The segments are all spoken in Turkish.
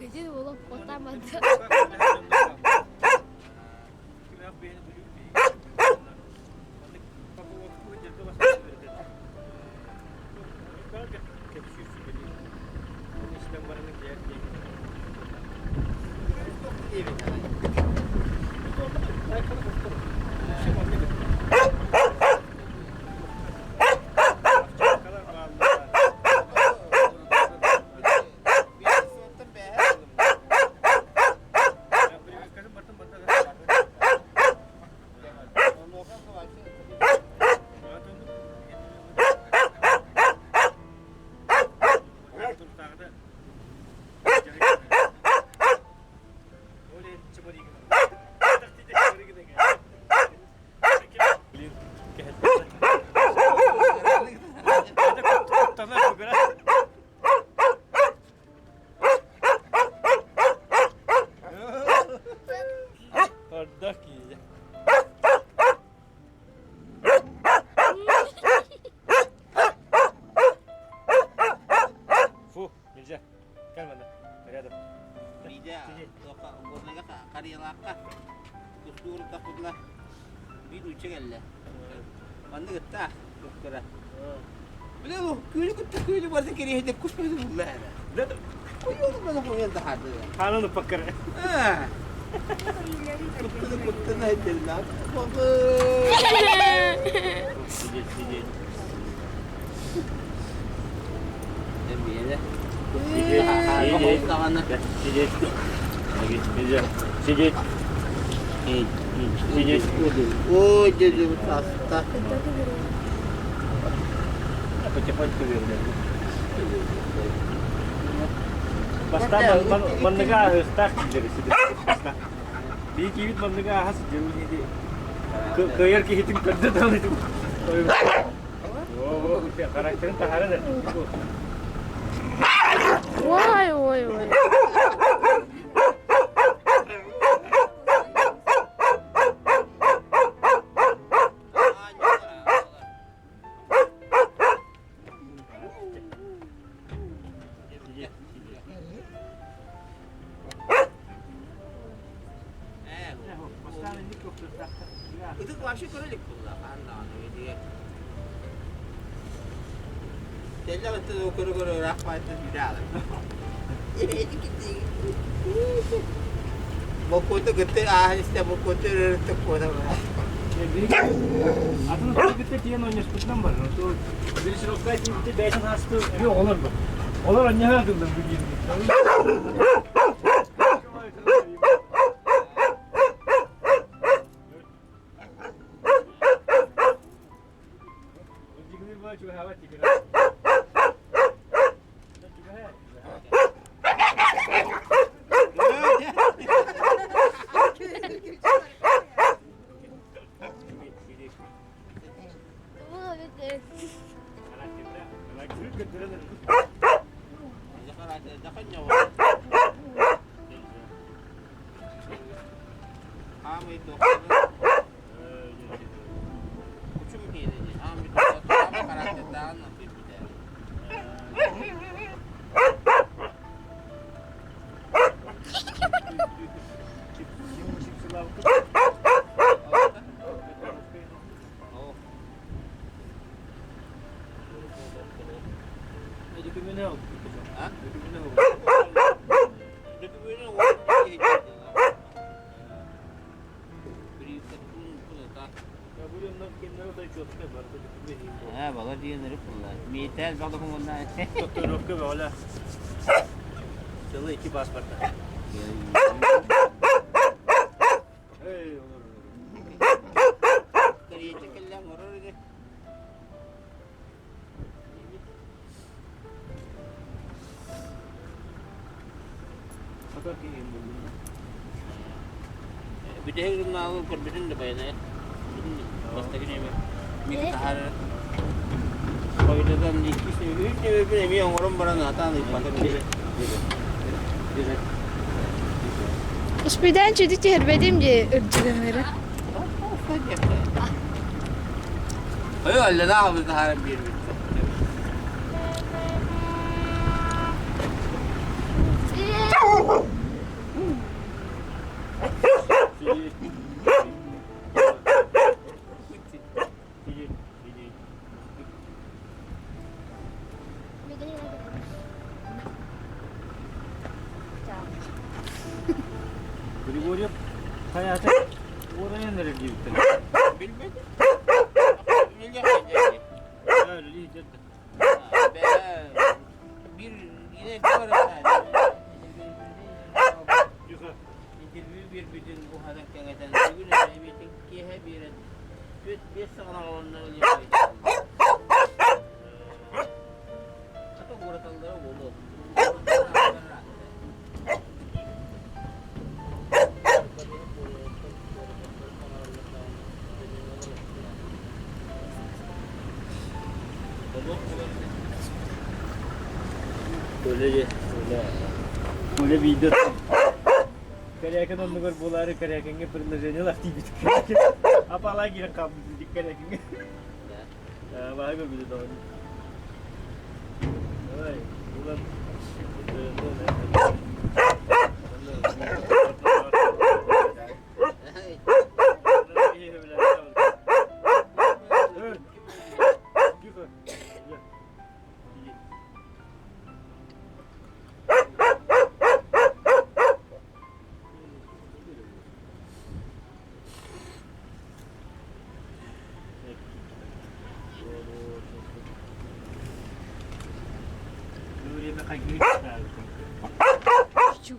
Jadi belum kota mantap. Hanım fakir. Kuttuna edilen. Oh, jadi pasta. Cepat keluar. Basta mendengar start dari situ. Di kibit mendengar has jauh ini. Kayar ki hitung kerja tahu itu. Oh, karakter tahanan itu. Woi, woi, woi. Itu kuaşı körülük kullan diye. Tella betul kuru rahmat itu tidak. Ini gitti. Buku itu gede işte buku itu retak koda. Aslında bitti diye oynuyor sputlam var. O birisi rokkayı bitti 5 hastı. Yok olur mu? Olur anne herhalde bu gibi. Baga dia nerif kullan. Metal baga kumunda. Doktor Rıfkı böyle. Çalı 2 pasporta. Hey olur. Kariye çekelim oraya. Fakat iyi buldum. Bir de her gün alıp bütün de bayana. Basta gene mi? Bir tahar. Koydadan ikisi üç de bir emi orang barang atan ipakan dire. Uspiden çedik herbedim diye ırcılanları. Ayo Allah da abi tahar bir. Grigoryev hayatı oraya nereye gitti? Bilmedim. Bilge haydi. Öyle iyice. Bir yine bir var sadece. Yukarı. Bir bütün bu hareketlerden bugün evitin ki hep bir sana onları yapıyor. Atau gua tahu dah bodoh. Boleh video. Karyakan on negor bolare karyakannya предложение lah tibi. Apalagi rekam di karyakannya. Ya, bahagia gitu tahun. Oi, bulan. Küçük.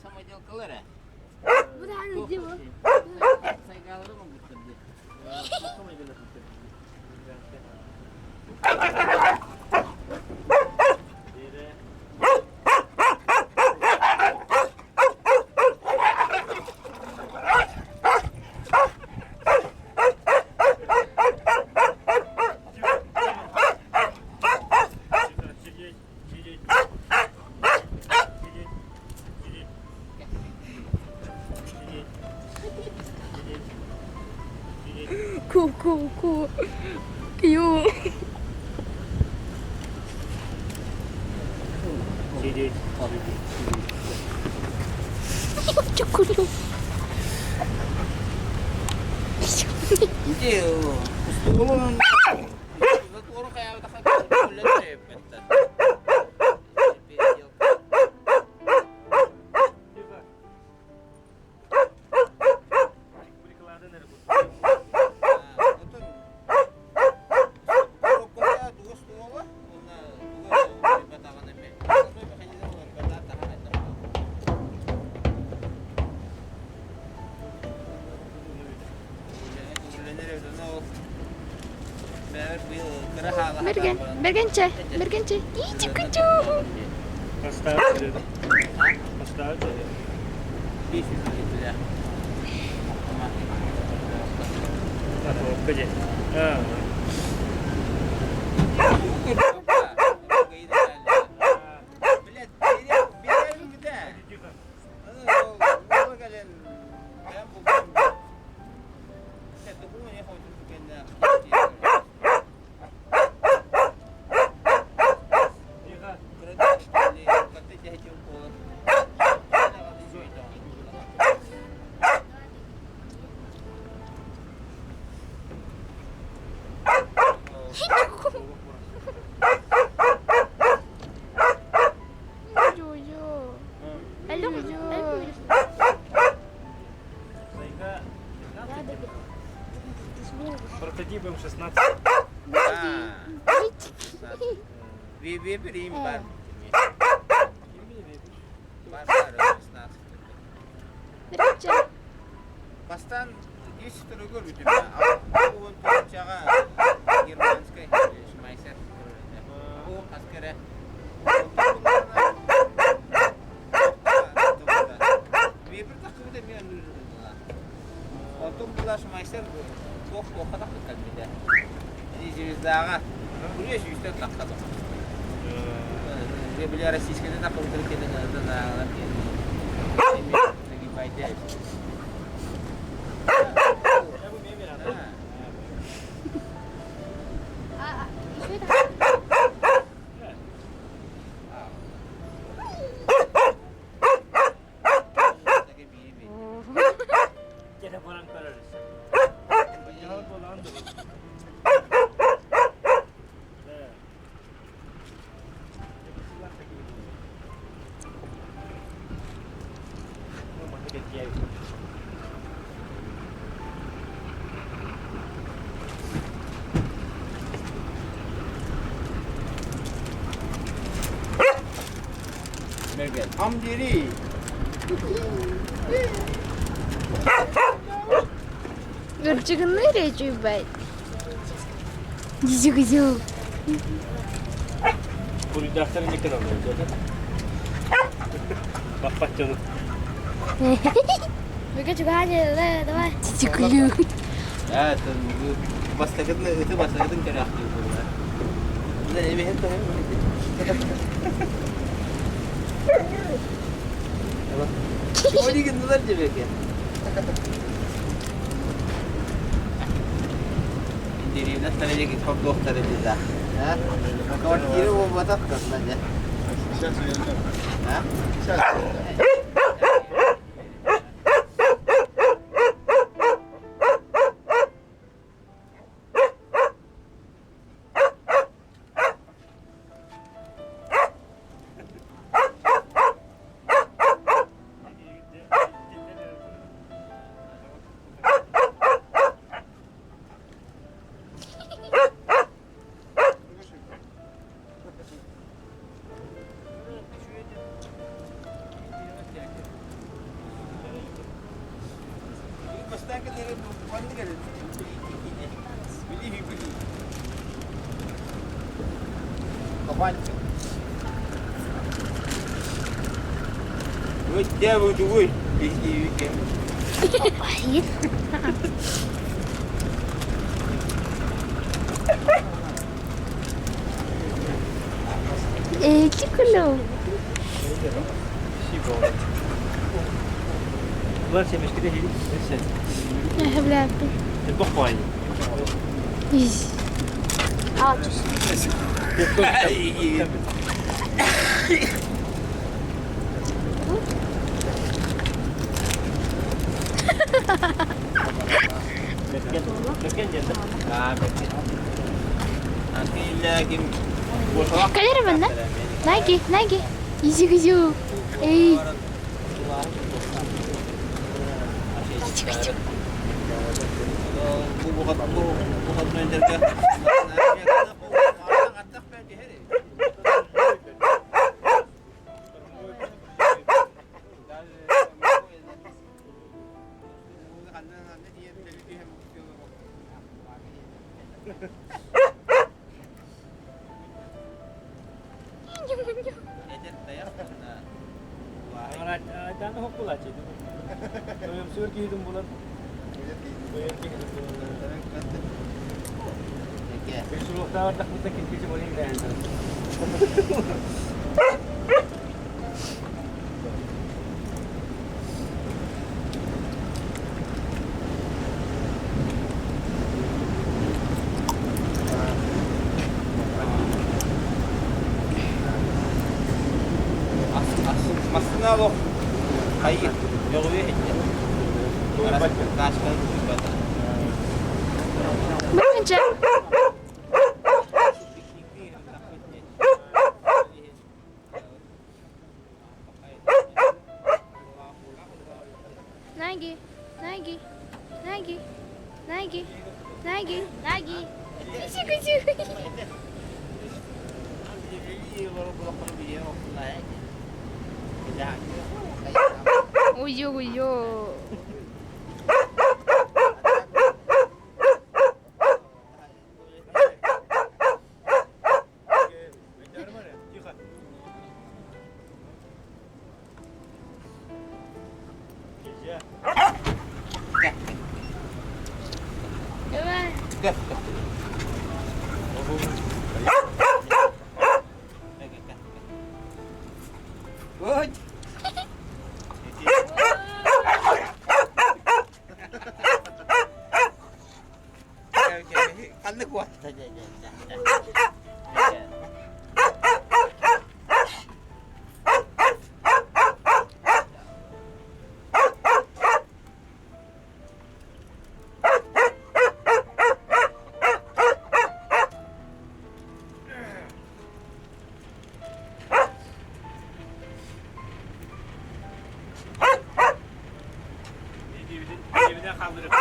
Sama jual keluar ya? Bu da annesi bu. Saya kalau mau bekerja. Ku. Kiu. Cukup. Iya, turun. Turun kayak tak bulan cepet. Bergence. Ih, cukup. Pasta aja. Bisa gitu ya. Atau kerja. Ah. Прототип М16. Вебер им бар. Бар 16. Bergence. Бастан 10 түрігер өтім. Ол түрчаға германскай шмайсер. Ол аскері. Вебер тақыбы да мен Toplaşmayışlar çok o kadar dikkat bir de. Diyeceğiz daha. Buraya şu üstten takladım. Dia beli Российская так он только на лапе. Не пойдет. Gene falan kararız. Ya dolandı. Am diri. Gerçekten nereye cübet? Güzel güzel. Bu dersleri ne kadar alıyor zaten? Bak canım. Mereka juga hanya teman. Cucu kuyu. Ya, bas takut itu bas takut kena aku itu. Udah ini itu. Apa? Ini kenal aja belakang. Diri nas tadi lagi top dokter itu dah. Ha? Kawan kira mau buat apa sebenarnya? Ha? Baştan gidelim, pandik edelim. Bili. Kapan. Woi, dia butuh woi. Pahit. Cukup. Bunlar şeymiş ki de hiç. Neyse. Ya belakang. Çok pahalı. Ih. Atus. Döken geldi. Nanti lagi Kalian mana? Lagi. Güzel güzel. Eh. Bu bukan menjerga. Jangan hukul aja itu. Kalau suruh hidup bulan. Suruh tawar tak kita kita boleh dan. Masna lo. Hayır. Yok bir hiç. Kaç kal badan. Berapa? Lagi. Cucu. Uyo. Gel. Good. Kan nó quay. Evine kaldırıp